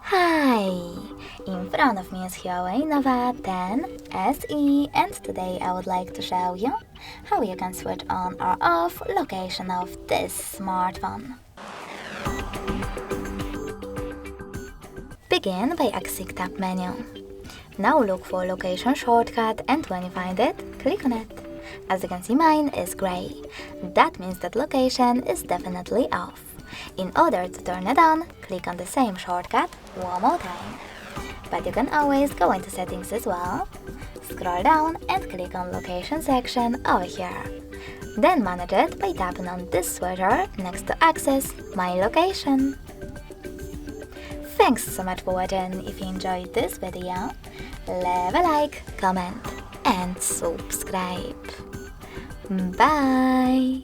Hi! In front of me is HUAWEI Nova 10 SE, and today I would like to show you how you can switch on or off location of this smartphone. Begin by exiting Tab menu. Now look for location shortcut, and when you find it, click on it. As you can see, mine is gray. That means that location is definitely off. In order to turn it on, click on the same shortcut one more time. But you can always go into settings as well. Scroll down and click on location section over here. Then manage it by tapping on this switcher next to access my location. Thanks so much for watching. If you enjoyed this video, leave a like, comment and subscribe. Bye!